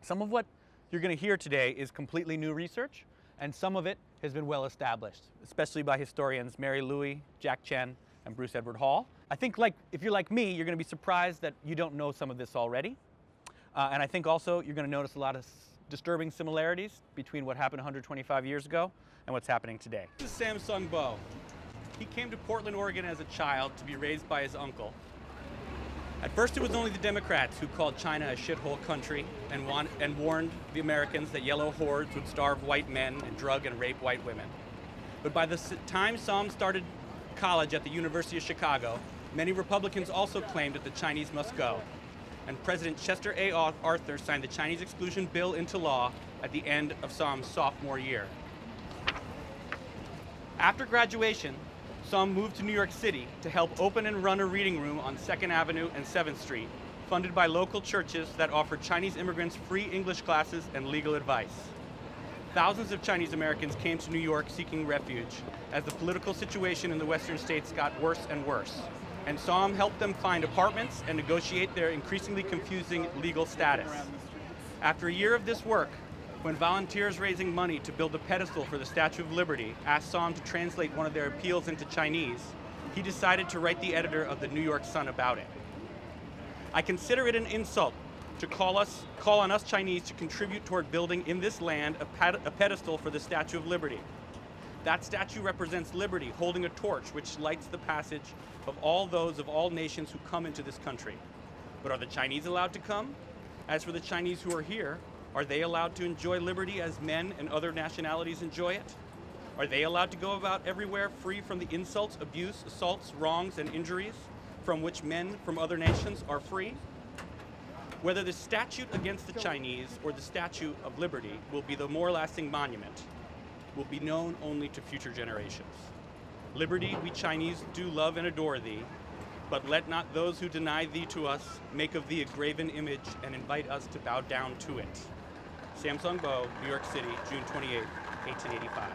Some of what you're going to hear today is completely new research, and some of it has been well established, especially by historians Mary Louie, Jack Chen, and Bruce Edward Hall. I think if you're like me, you're going to be surprised that you don't know some of this already. And I think also you're going to notice a lot of disturbing similarities between what happened 125 years ago and what's happening today. This is Samsung Bo. He came to Portland, Oregon as a child to be raised by his uncle. At first it was only the Democrats who called China a shithole country and warned the Americans that yellow hordes would starve white men and drug and rape white women. But by the time Sam started college at the University of Chicago, many Republicans also claimed that the Chinese must go. And President Chester A. Arthur signed the Chinese Exclusion Bill into law at the end of Sam's sophomore year. After graduation, Sam moved to New York City to help open and run a reading room on 2nd Avenue and 7th Street, funded by local churches that offered Chinese immigrants free English classes and legal advice. Thousands of Chinese Americans came to New York seeking refuge as the political situation in the western states got worse and worse, and Sam helped them find apartments and negotiate their increasingly confusing legal status. After a year of this work, when volunteers raising money to build a pedestal for the Statue of Liberty asked Sam to translate one of their appeals into Chinese, he decided to write the editor of the New York Sun about it. I consider it an insult to call on us Chinese to contribute toward building in this land a pedestal for the Statue of Liberty. That statue represents liberty, holding a torch which lights the passage of all those of all nations who come into this country. But are the Chinese allowed to come? As for the Chinese who are here, are they allowed to enjoy liberty as men and other nationalities enjoy it? Are they allowed to go about everywhere free from the insults, abuse, assaults, wrongs, and injuries from which men from other nations are free? Whether the statute against the Chinese or the Statue of Liberty will be the more lasting monument will be known only to future generations. Liberty, we Chinese do love and adore thee, but let not those who deny thee to us make of thee a graven image and invite us to bow down to it. Samsung Bo, New York City, June 28, 1885.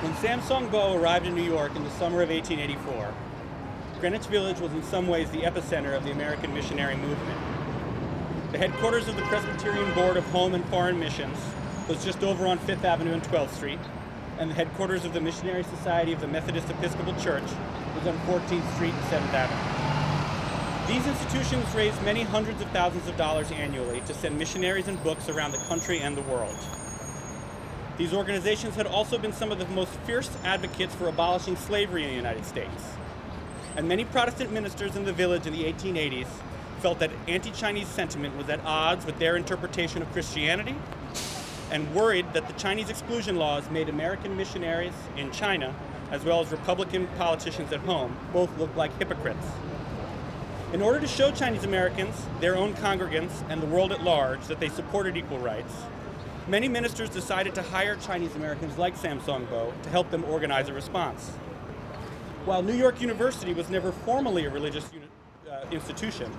When Samsung Bo arrived in New York in the summer of 1884, Greenwich Village was in some ways the epicenter of the American missionary movement. The headquarters of the Presbyterian Board of Home and Foreign Missions was just over on 5th Avenue and 12th Street, and the headquarters of the Missionary Society of the Methodist Episcopal Church was on 14th Street and 7th Avenue. These institutions raised many hundreds of thousands of dollars annually to send missionaries and books around the country and the world. These organizations had also been some of the most fierce advocates for abolishing slavery in the United States. And many Protestant ministers in the village in the 1880s felt that anti-Chinese sentiment was at odds with their interpretation of Christianity and worried that the Chinese exclusion laws made American missionaries in China, as well as Republican politicians at home, both look like hypocrites. In order to show Chinese Americans, their own congregants, and the world at large that they supported equal rights, many ministers decided to hire Chinese Americans like Samsung Bo to help them organize a response. While New York University was never formally a religious institution,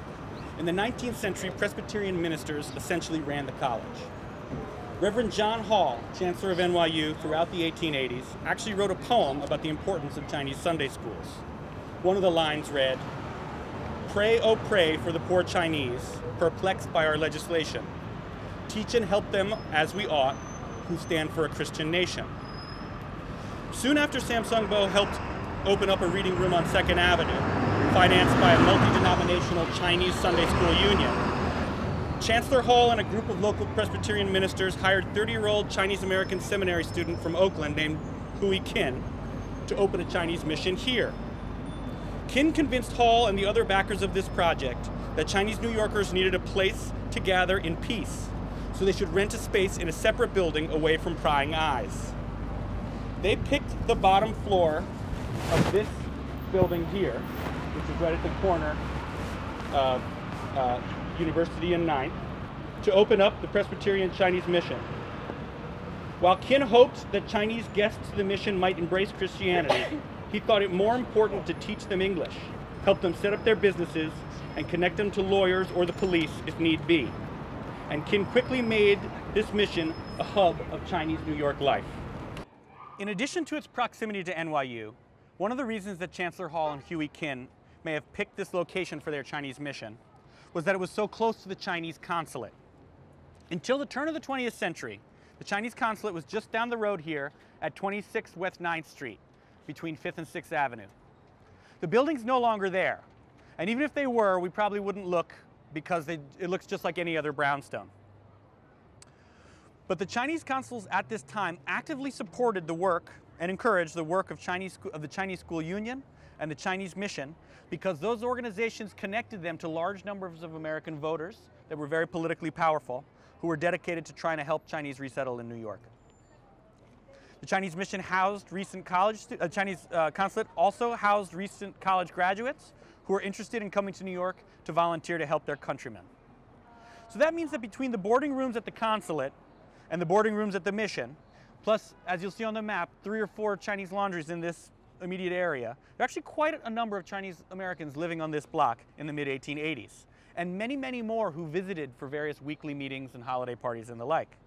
in the 19th century, Presbyterian ministers essentially ran the college. Reverend John Hall, Chancellor of NYU throughout the 1880s, actually wrote a poem about the importance of Chinese Sunday schools. One of the lines read, "Pray, oh pray for the poor Chinese, perplexed by our legislation. Teach and help them as we ought, who stand for a Christian nation." Soon after Samsung Bo helped open up a reading room on 2nd Avenue, financed by a multi-denominational Chinese Sunday School union, Chancellor Hall and a group of local Presbyterian ministers hired 30-year-old Chinese-American seminary student from Oakland named Hui Qin to open a Chinese mission here. Qin convinced Hall and the other backers of this project that Chinese New Yorkers needed a place to gather in peace, so they should rent a space in a separate building away from prying eyes. They picked the bottom floor of this building here, which is right at the corner of University and 9th, to open up the Presbyterian Chinese mission. While Qin hoped that Chinese guests to the mission might embrace Christianity, he thought it more important to teach them English, help them set up their businesses, and connect them to lawyers or the police if need be. And Qin quickly made this mission a hub of Chinese New York life. In addition to its proximity to NYU, one of the reasons that Chancellor Hall and Hui Qin may have picked this location for their Chinese mission was that it was so close to the Chinese Consulate. Until the turn of the 20th century, the Chinese Consulate was just down the road here at 26 West 9th Street, between 5th and 6th Avenue. The building's no longer there, and even if they were, we probably wouldn't look because it looks just like any other brownstone. But the Chinese consuls at this time actively supported the work and encouraged the work of the Chinese School Union and the Chinese Mission because those organizations connected them to large numbers of American voters that were very politically powerful who were dedicated to trying to help Chinese resettle in New York. The Chinese Mission housed recent Chinese Consulate also housed recent college graduates who were interested in coming to New York to volunteer to help their countrymen. So that means that between the boarding rooms at the Consulate and the boarding rooms at the Mission, plus, as you'll see on the map, 3 or 4 Chinese laundries in this immediate area, there are actually quite a number of Chinese Americans living on this block in the mid-1880s, and many, many more who visited for various weekly meetings and holiday parties and the like.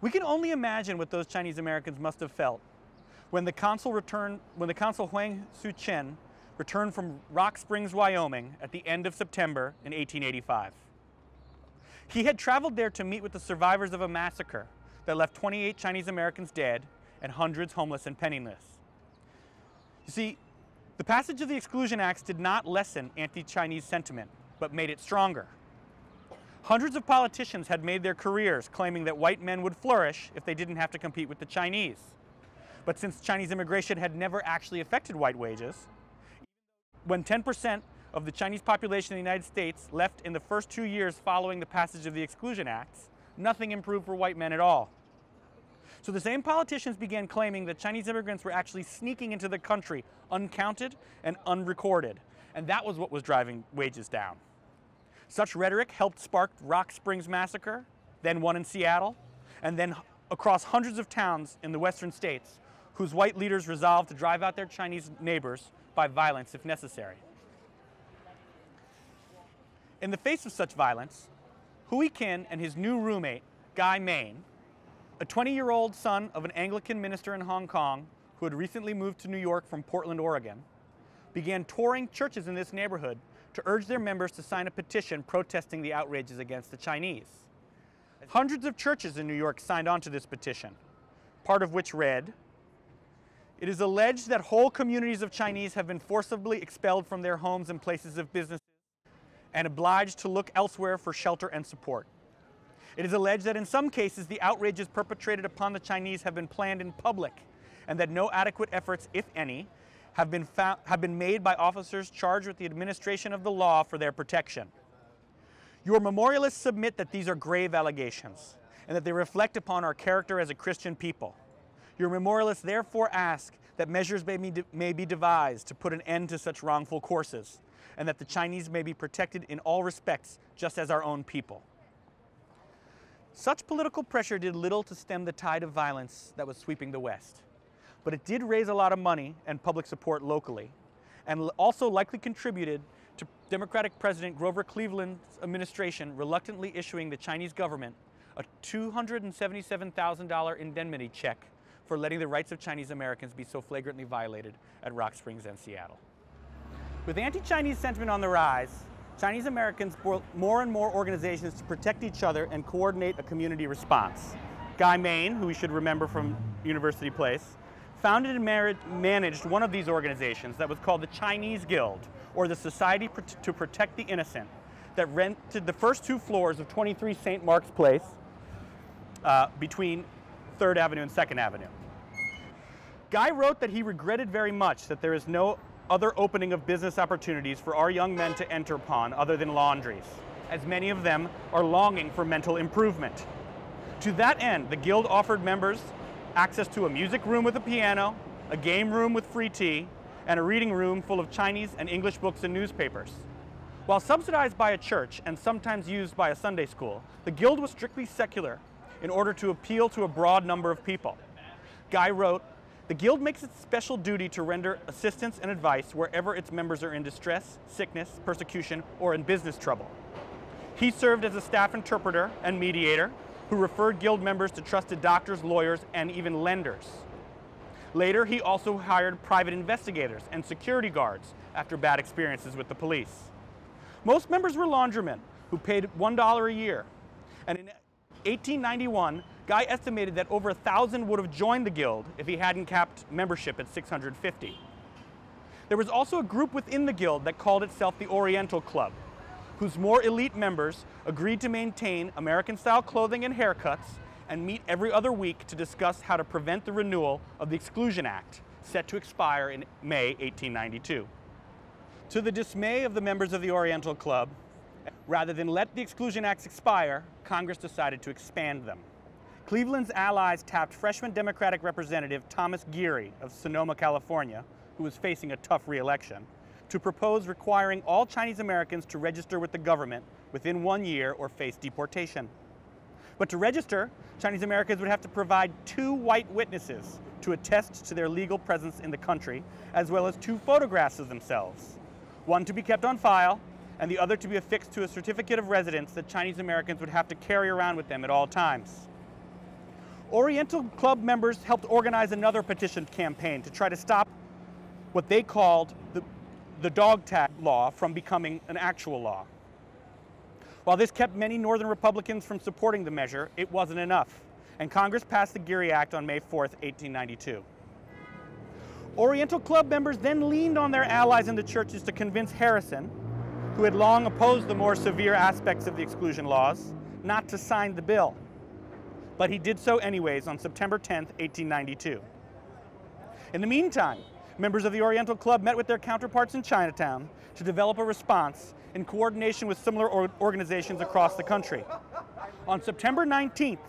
We can only imagine what those Chinese Americans must have felt when the consul Huang Su-chen returned from Rock Springs, Wyoming at the end of September in 1885. He had traveled there to meet with the survivors of a massacre that left 28 Chinese Americans dead and hundreds homeless and penniless. You see, the passage of the Exclusion Acts did not lessen anti-Chinese sentiment, but made it stronger. Hundreds of politicians had made their careers claiming that white men would flourish if they didn't have to compete with the Chinese. But since Chinese immigration had never actually affected white wages, when 10% of the Chinese population in the United States left in the first 2 years following the passage of the Exclusion Acts, nothing improved for white men at all. So the same politicians began claiming that Chinese immigrants were actually sneaking into the country uncounted and unrecorded, and that was what was driving wages down. Such rhetoric helped spark Rock Springs Massacre, then one in Seattle, and then across hundreds of towns in the western states, whose white leaders resolved to drive out their Chinese neighbors by violence if necessary. In the face of such violence, Hui Kin and his new roommate, Guy Main, a 20-year-old son of an Anglican minister in Hong Kong who had recently moved to New York from Portland, Oregon, began touring churches in this neighborhood to urge their members to sign a petition protesting the outrages against the Chinese. Hundreds of churches in New York signed on to this petition, part of which read, "It is alleged that whole communities of Chinese have been forcibly expelled from their homes and places of business and obliged to look elsewhere for shelter and support. It is alleged that in some cases the outrages perpetrated upon the Chinese have been planned in public and that no adequate efforts, if any, have been made by officers charged with the administration of the law for their protection. Your memorialists submit that these are grave allegations and that they reflect upon our character as a Christian people. Your memorialists therefore ask that measures may be devised to put an end to such wrongful courses and that the Chinese may be protected in all respects just as our own people." Such political pressure did little to stem the tide of violence that was sweeping the West, but it did raise a lot of money and public support locally, and also likely contributed to Democratic President Grover Cleveland's administration reluctantly issuing the Chinese government a $277,000 indemnity check for letting the rights of Chinese Americans be so flagrantly violated at Rock Springs and Seattle. With anti-Chinese sentiment on the rise, Chinese Americans built more and more organizations to protect each other and coordinate a community response. Guy Main, who we should remember from University Place, founded and managed one of these organizations that was called the Chinese Guild, or the Society to Protect the Innocent, that rented the first 2 floors of 23 St. Mark's Place between 3rd Avenue and 2nd Avenue. Guy wrote that he regretted very much that there is no other opening of business opportunities for our young men to enter upon other than laundries, as many of them are longing for mental improvement. To that end, the Guild offered members access to a music room with a piano, a game room with free tea, and a reading room full of Chinese and English books and newspapers. While subsidized by a church and sometimes used by a Sunday school, the Guild was strictly secular in order to appeal to a broad number of people. Guy wrote, "The Guild makes its special duty to render assistance and advice wherever its members are in distress, sickness, persecution, or in business trouble." He served as a staff interpreter and mediator who referred Guild members to trusted doctors, lawyers, and even lenders. Later, he also hired private investigators and security guards after bad experiences with the police. Most members were laundrymen who paid $1 a year. And in 1891, Guy estimated that over 1,000 would have joined the guild if he hadn't capped membership at 650. There was also a group within the guild that called itself the Oriental Club, whose more elite members agreed to maintain American-style clothing and haircuts and meet every other week to discuss how to prevent the renewal of the Exclusion Act, set to expire in May 1892. To the dismay of the members of the Oriental Club, rather than let the Exclusion Acts expire, Congress decided to expand them. Cleveland's allies tapped freshman Democratic Representative Thomas Geary of Sonoma, California, who was facing a tough re-election, to propose requiring all Chinese Americans to register with the government within 1 year or face deportation. But to register, Chinese Americans would have to provide 2 white witnesses to attest to their legal presence in the country, as well as 2 photographs of themselves, one to be kept on file, and the other to be affixed to a certificate of residence that Chinese Americans would have to carry around with them at all times. Oriental Club members helped organize another petition campaign to try to stop what they called the dog tag law from becoming an actual law. While this kept many Northern Republicans from supporting the measure, it wasn't enough, and Congress passed the Geary Act on May 4, 1892. Oriental Club members then leaned on their allies in the churches to convince Harrison, who had long opposed the more severe aspects of the exclusion laws, not to sign the bill. But he did so anyways on September 10, 1892. In the meantime, members of the Oriental Club met with their counterparts in Chinatown to develop a response in coordination with similar organizations across the country. On September 19th,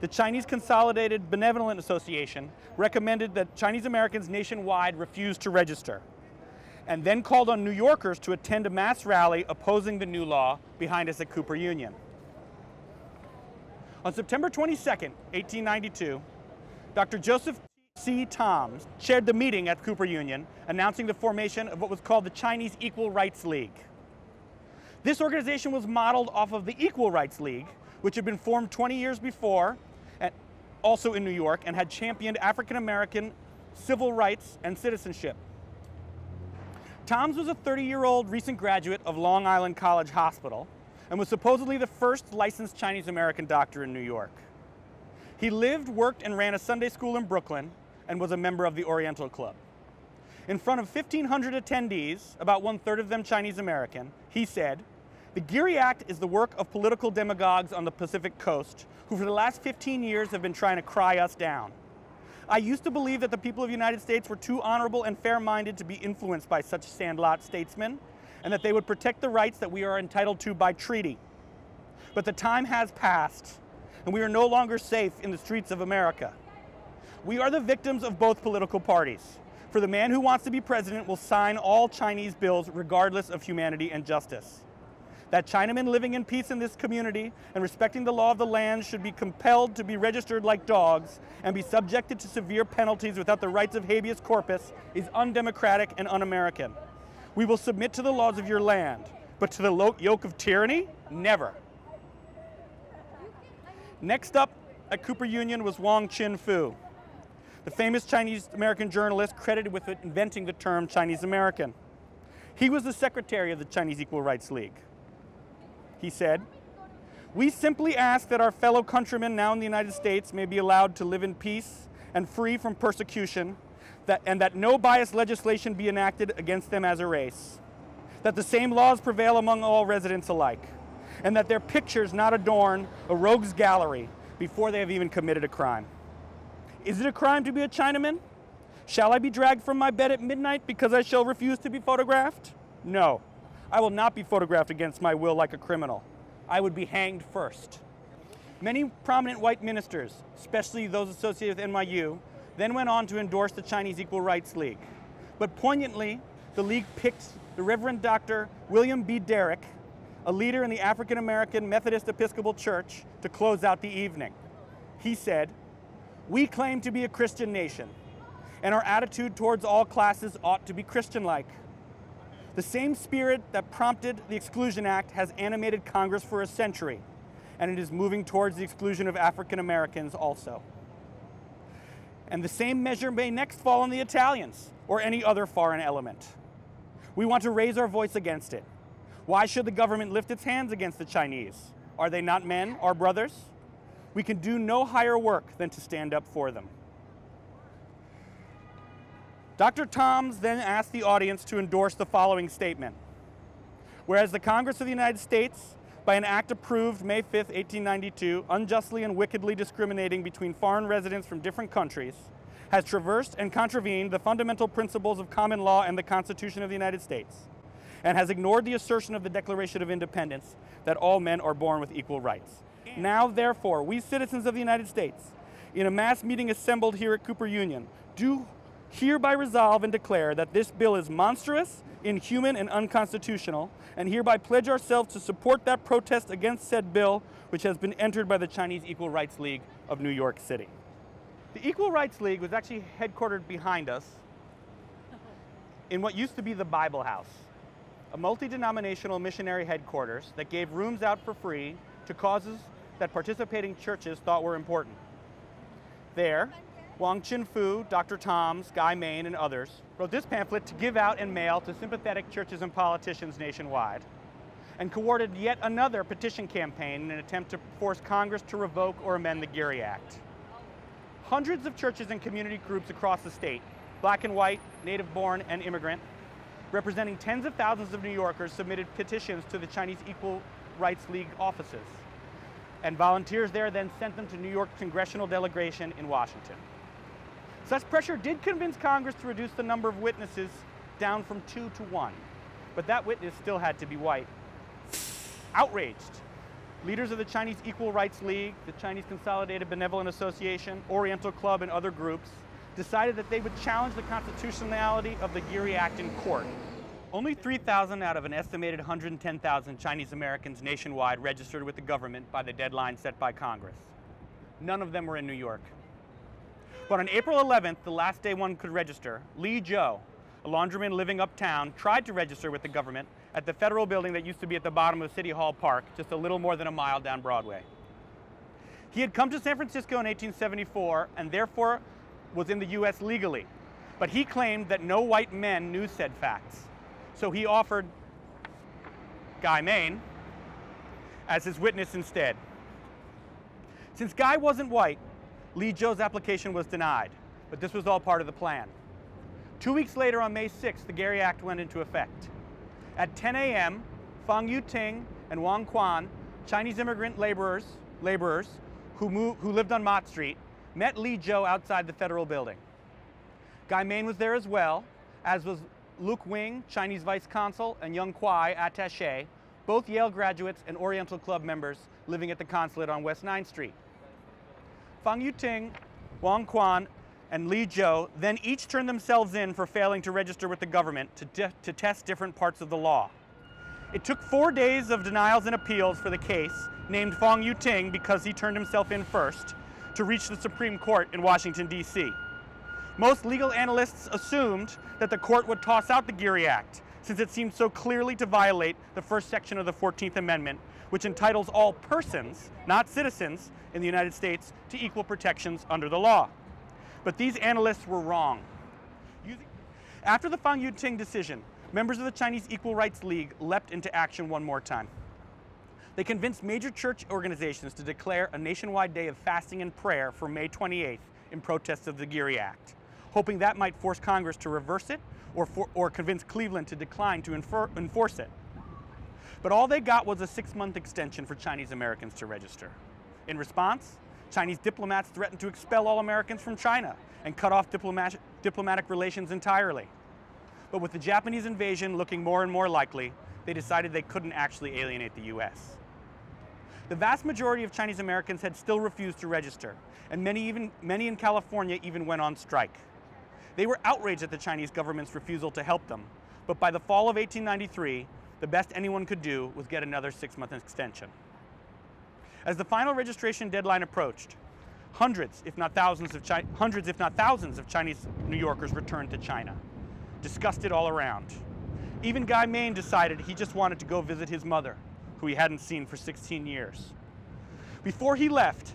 the Chinese Consolidated Benevolent Association recommended that Chinese Americans nationwide refuse to register, and then called on New Yorkers to attend a mass rally opposing the new law behind us at Cooper Union. On September 22, 1892, Dr. Joseph C. Toms chaired the meeting at Cooper Union, announcing the formation of what was called the Chinese Equal Rights League. This organization was modeled off of the Equal Rights League, which had been formed 20 years before, also in New York, and had championed African-American civil rights and citizenship. Toms was a 30-year-old recent graduate of Long Island College Hospital and was supposedly the first licensed Chinese-American doctor in New York. He lived, worked, and ran a Sunday school in Brooklyn and was a member of the Oriental Club. In front of 1,500 attendees, about 1/3 of them Chinese-American, he said, "The Geary Act is the work of political demagogues on the Pacific Coast who for the last 15 years have been trying to cry us down. I used to believe that the people of the United States were too honorable and fair-minded to be influenced by such sandlot statesmen, and that they would protect the rights that we are entitled to by treaty. But the time has passed, and we are no longer safe in the streets of America. We are the victims of both political parties, for the man who wants to be president will sign all Chinese bills regardless of humanity and justice. That Chinamen living in peace in this community and respecting the law of the land should be compelled to be registered like dogs and be subjected to severe penalties without the rights of habeas corpus is undemocratic and un-American. We will submit to the laws of your land, but to the yoke of tyranny, never." Next up at Cooper Union was Wong Chin-fu, the famous Chinese-American journalist credited with inventing the term Chinese-American. He was the secretary of the Chinese Equal Rights League. He said, "We simply ask that our fellow countrymen now in the United States may be allowed to live in peace and free from persecution, and that no biased legislation be enacted against them as a race, that the same laws prevail among all residents alike, and that their pictures not adorn a rogue's gallery before they have even committed a crime. Is it a crime to be a Chinaman? Shall I be dragged from my bed at midnight because I shall refuse to be photographed? No. I will not be photographed against my will like a criminal. I would be hanged first." Many prominent white ministers, especially those associated with NYU, then went on to endorse the Chinese Equal Rights League. But poignantly, the League picked the Reverend Dr. William B. Derrick, a leader in the African-American Methodist Episcopal Church, to close out the evening. He said, "We claim to be a Christian nation, and our attitude towards all classes ought to be Christian-like. The same spirit that prompted the Exclusion Act has animated Congress for a century, and it is moving towards the exclusion of African Americans also." And the same measure may next fall on the Italians or any other foreign element. We want to raise our voice against it. Why should the government lift its hands against the Chinese? Are they not men, our brothers? We can do no higher work than to stand up for them. Dr. Toms then asked the audience to endorse the following statement. Whereas the Congress of the United States, by an act approved May 5, 1892, unjustly and wickedly discriminating between foreign residents from different countries, has traversed and contravened the fundamental principles of common law and the Constitution of the United States, and has ignored the assertion of the Declaration of Independence that all men are born with equal rights. Now, therefore, we citizens of the United States, in a mass meeting assembled here at Cooper Union, do hereby resolve and declare that this bill is monstrous, inhuman, and unconstitutional, and hereby pledge ourselves to support that protest against said bill, which has been entered by the Chinese Equal Rights League of New York City. The Equal Rights League was actually headquartered behind us in what used to be the Bible House, a multi-denominational missionary headquarters that gave rooms out for free to causes that participating churches thought were important. There, Wang Chin-fu, Dr. Toms, Guy Main, and others wrote this pamphlet to give out and mail to sympathetic churches and politicians nationwide, and coordinated yet another petition campaign in an attempt to force Congress to revoke or amend the Geary Act. Hundreds of churches and community groups across the state, black and white, native-born, and immigrant, representing tens of thousands of New Yorkers, submitted petitions to the Chinese Equal Rights League offices, and volunteers there then sent them to New York's congressional delegation in Washington. Such pressure did convince Congress to reduce the number of witnesses down from 2 to 1, but that witness still had to be white. Outraged, leaders of the Chinese Equal Rights League, the Chinese Consolidated Benevolent Association, Oriental Club, and other groups decided that they would challenge the constitutionality of the Geary Act in court. Only 3,000 out of an estimated 110,000 Chinese Americans nationwide registered with the government by the deadline set by Congress. None of them were in New York. But on April 11th, the last day one could register, Lee Zhou, a laundryman living uptown, tried to register with the government at the federal building that used to be at the bottom of City Hall Park, just a little more than a mile down Broadway. He had come to San Francisco in 1874 and therefore was in the U.S. legally, but he claimed that no white men knew said facts. So he offered Guy Main as his witness instead. Since Guy wasn't white, Lee Zhou's application was denied, but this was all part of the plan. 2 weeks later, on May 6th, the Geary Act went into effect. At 10 a.m., Fang Yuting and Wang Quan, Chinese immigrant laborers who lived on Mott Street, met Lee Zhou outside the federal building. Guy Main was there as well, as was Luke Wing, Chinese vice consul, and Young Kwai, attaché, both Yale graduates and Oriental Club members living at the Consulate on West 9th Street. Fang Yuting, Wang Quan, and Lee Zhou then each turned themselves in for failing to register with the government to test different parts of the law. It took 4 days of denials and appeals for the case, named Fang Yuting because he turned himself in first, to reach the Supreme Court in Washington, D.C. Most legal analysts assumed that the court would toss out the Geary Act, since it seemed so clearly to violate the first section of the 14th Amendment, which entitles all persons, not citizens, in the United States to equal protections under the law. But these analysts were wrong. After the Fang Yuting decision, members of the Chinese Equal Rights League leapt into action one more time. They convinced major church organizations to declare a nationwide day of fasting and prayer for May 28th in protest of the Geary Act, hoping that might force Congress to reverse it or convince Cleveland to decline to enforce it. But all they got was a 6-month extension for Chinese Americans to register. In response, Chinese diplomats threatened to expel all Americans from China and cut off diplomatic relations entirely. But with the Japanese invasion looking more and more likely, they decided they couldn't actually alienate the U.S. The vast majority of Chinese Americans had still refused to register, and many in California even went on strike. They were outraged at the Chinese government's refusal to help them, but by the fall of 1893, the best anyone could do was get another 6-month extension. As the final registration deadline approached, hundreds, if not thousands of Chinese New Yorkers returned to China, disgusted all around. Even Guy Main decided he just wanted to go visit his mother, who he hadn't seen for 16 years. Before he left,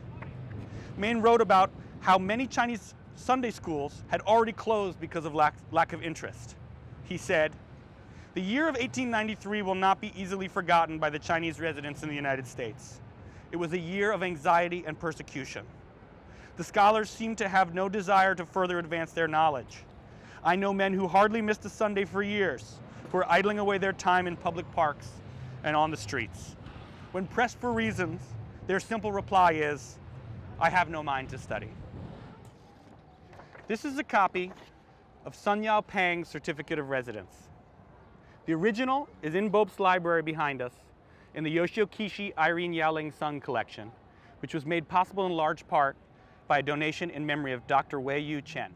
Main wrote about how many Chinese Sunday schools had already closed because of lack of interest. He said, "The year of 1893 will not be easily forgotten by the Chinese residents in the United States. It was a year of anxiety and persecution. The scholars seemed to have no desire to further advance their knowledge. I know men who hardly missed a Sunday for years, who are idling away their time in public parks and on the streets. When pressed for reasons, their simple reply is, 'I have no mind to study.'" This is a copy of Sun Yao Pang's Certificate of Residence. The original is in Bope's library behind us in the Yoshio Kishi Irene Yaoling Sung collection, which was made possible in large part by a donation in memory of Dr. Wei Yu Chen.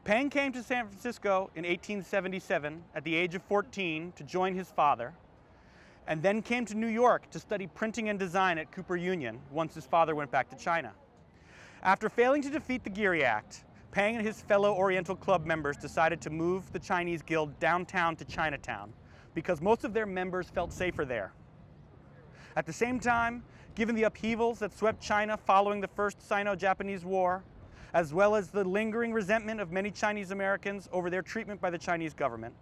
Pang came to San Francisco in 1877 at the age of 14 to join his father, and then came to New York to study printing and design at Cooper Union once his father went back to China. After failing to defeat the Geary Act, Pang and his fellow Oriental Club members decided to move the Chinese Guild downtown to Chinatown because most of their members felt safer there. At the same time, given the upheavals that swept China following the First Sino-Japanese War, as well as the lingering resentment of many Chinese Americans over their treatment by the Chinese government,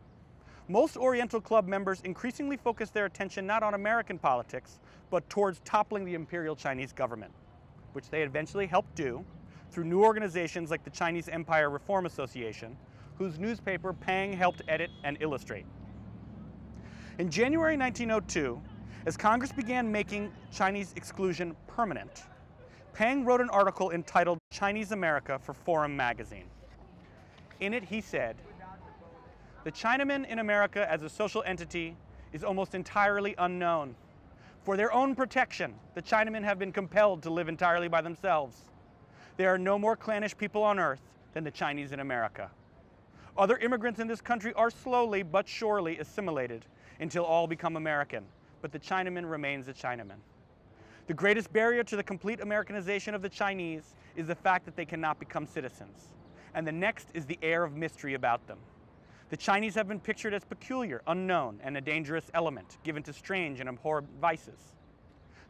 most Oriental Club members increasingly focused their attention not on American politics, but towards toppling the imperial Chinese government, which they eventually helped do through new organizations like the Chinese Empire Reform Association, whose newspaper Pang helped edit and illustrate. In January 1902, as Congress began making Chinese exclusion permanent, Pang wrote an article entitled Chinese America for Forum magazine. In it, he said, "The Chinaman in America as a social entity is almost entirely unknown. For their own protection, the Chinamen have been compelled to live entirely by themselves. There are no more clannish people on earth than the Chinese in America. Other immigrants in this country are slowly but surely assimilated until all become American, but the Chinaman remains a Chinaman. The greatest barrier to the complete Americanization of the Chinese is the fact that they cannot become citizens. And the next is the air of mystery about them. The Chinese have been pictured as peculiar, unknown, and a dangerous element, given to strange and abhorrent vices.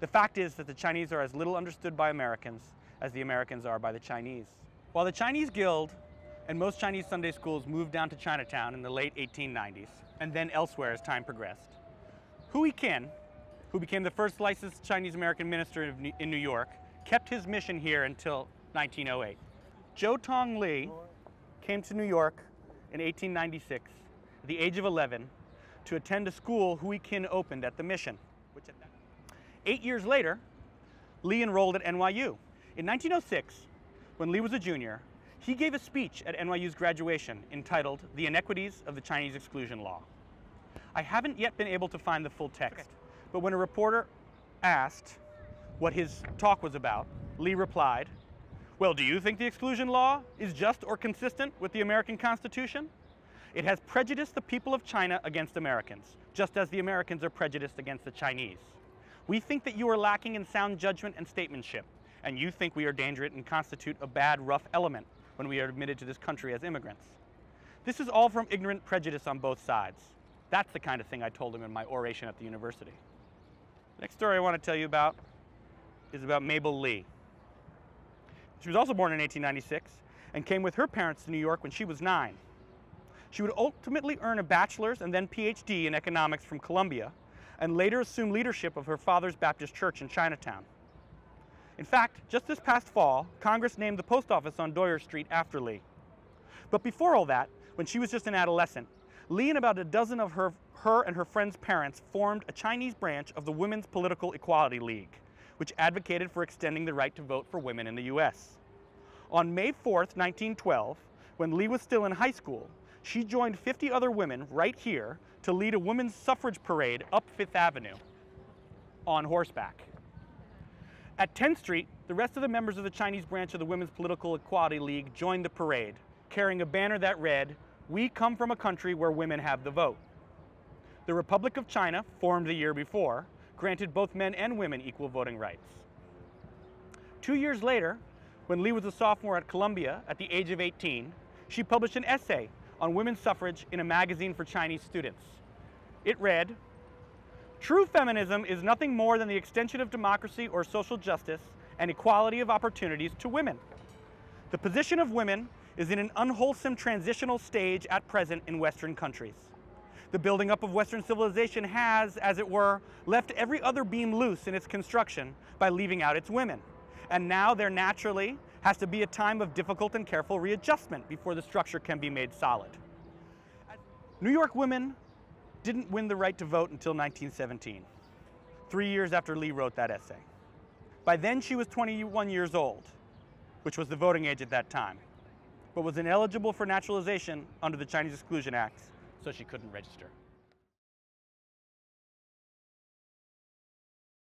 The fact is that the Chinese are as little understood by Americans as the Americans are by the Chinese." While the Chinese Guild and most Chinese Sunday schools moved down to Chinatown in the late 1890s, and then elsewhere as time progressed, Hui Qin, who became the first licensed Chinese American minister in New York, kept his mission here until 1908. Zhou Tong Li came to New York in 1896 at the age of 11 to attend a school Hui Qin opened at the mission. 8 years later, Li enrolled at NYU. In 1906, when Li was a junior, he gave a speech at NYU's graduation entitled The Inequities of the Chinese Exclusion Law. I haven't yet been able to find the full text, but when a reporter asked what his talk was about, Li replied, "Well, do you think the exclusion law is just or consistent with the American Constitution? It has prejudiced the people of China against Americans, just as the Americans are prejudiced against the Chinese. We think that you are lacking in sound judgment and statesmanship, and you think we are dangerous and constitute a bad, rough element when we are admitted to this country as immigrants. This is all from ignorant prejudice on both sides." That's the kind of thing I told him in my oration at the university. The next story I want to tell you about is about Mabel Lee. She was also born in 1896 and came with her parents to New York when she was 9. She would ultimately earn a bachelor's and then Ph.D. in economics from Columbia, and later assume leadership of her father's Baptist church in Chinatown. In fact, just this past fall, Congress named the post office on Doyer Street after Lee. But before all that, when she was just an adolescent, Lee and about a dozen of her and her friends' parents formed a Chinese branch of the Women's Political Equality League, which advocated for extending the right to vote for women in the U.S. On May 4th, 1912, when Lee was still in high school, she joined 50 other women right here to lead a women's suffrage parade up Fifth Avenue on horseback. At 10th Street, the rest of the members of the Chinese branch of the Women's Political Equality League joined the parade, carrying a banner that read, "We come from a country where women have the vote." The Republic of China, formed the year before, granted both men and women equal voting rights. 2 years later, when Lee was a sophomore at Columbia at the age of 18, she published an essay on women's suffrage in a magazine for Chinese students. It read, "True feminism is nothing more than the extension of democracy or social justice and equality of opportunities to women. The position of women is in an unwholesome transitional stage at present in Western countries. The building up of Western civilization has, as it were, left every other beam loose in its construction by leaving out its women. And now there naturally has to be a time of difficult and careful readjustment before the structure can be made solid. New York women didn't win the right to vote until 1917, 3 years after Lee wrote that essay. By then she was 21 years old, which was the voting age at that time, but was ineligible for naturalization under the Chinese Exclusion Act, so she couldn't register.